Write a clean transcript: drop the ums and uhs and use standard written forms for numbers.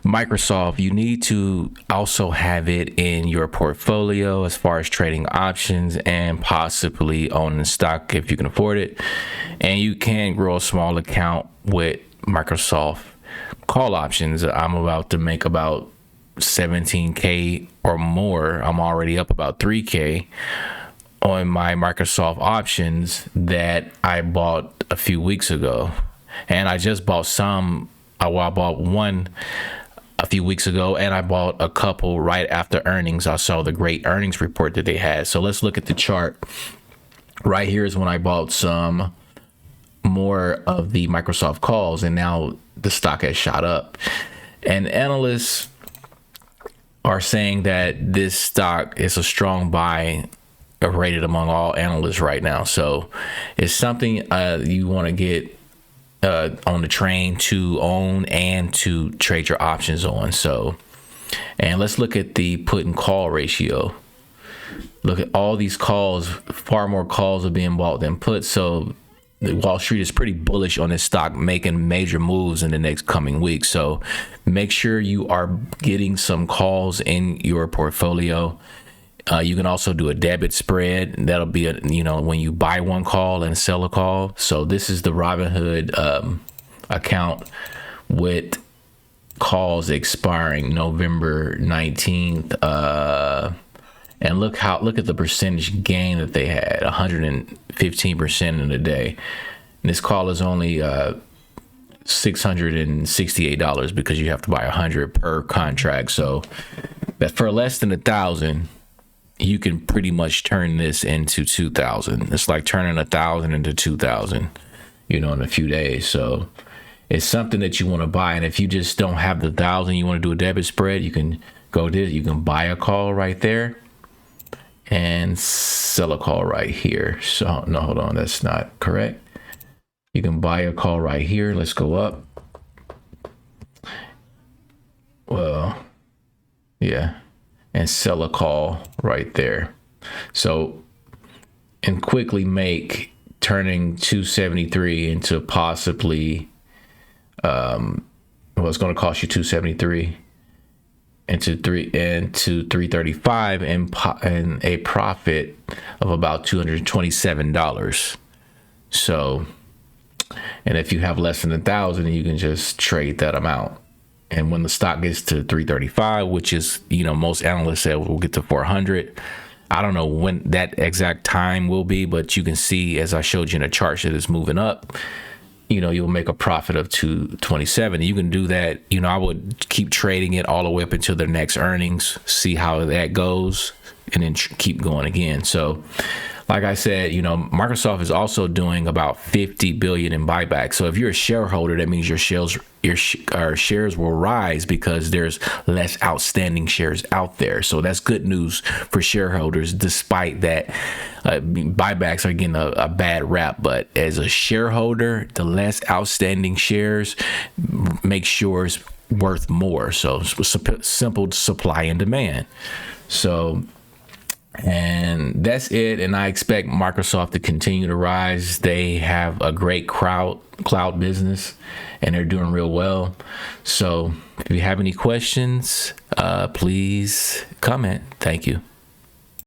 Microsoft, you need to also have it in your portfolio as far as trading options and possibly owning stock if you can afford it. And you can grow a small account with Microsoft call options. I'm about to make about 17K or more. I'm already up about 3K on my Microsoft options that I bought a few weeks ago. And I just bought some. I bought one a few weeks ago, and I bought a couple right after earnings. I saw the great earnings report that they had. So let's look at the chart. Right here is when I bought some more of the Microsoft calls, and now the stock has shot up. And analysts are saying that this stock is a strong buy rated among all analysts right now. So it's something you want to get on the train to own and to trade your options on. So, and let's look at the put and call ratio. Look at all these calls. Far more calls are being bought than put. So Wall Street is pretty bullish on this stock making major moves in the next coming weeks. So make sure you are getting some calls in your portfolio. You can also do a debit spread. That'll be when you buy one call and sell a call. So this is the Robinhood account with calls expiring November 19th. And look at the percentage gain that they had, 115% in a day. And this call is only $668 because you have to buy 100 per contract. So that for less than $1,000, you can pretty much turn this into 2,000. It's like turning 1,000 into 2,000, in a few days. So it's something that you want to buy. And if you just don't have the 1,000, you want to do a debit spread, you can go this. You can buy a call right there and sell a call right here. So no, hold on, that's not correct. You can buy a call right here. Let's go up. Well, yeah. And sell a call right there. So, and quickly make turning 273 into possibly, it's going to cost you 273 into 335 and a profit of about $227. So, and if you have less than 1,000, you can just trade that amount. And when the stock gets to 335, which is, most analysts say we'll get to 400. I don't know when that exact time will be, but you can see, as I showed you in the chart, that it's moving up. You'll make a profit of 227. You can do that. I would keep trading it all the way up until their next earnings, see how that goes, and then keep going again. So, like I said, Microsoft is also doing about 50 billion in buybacks. So if you're a shareholder, that means your shares will rise because there's less outstanding shares out there. So that's good news for shareholders, despite that buybacks are getting a bad rap. But as a shareholder, the less outstanding shares make sure it's worth more. So it's simple supply and demand. So, and that's it. And I expect Microsoft to continue to rise. They have a great cloud business and they're doing real well. So if you have any questions, please comment. Thank you.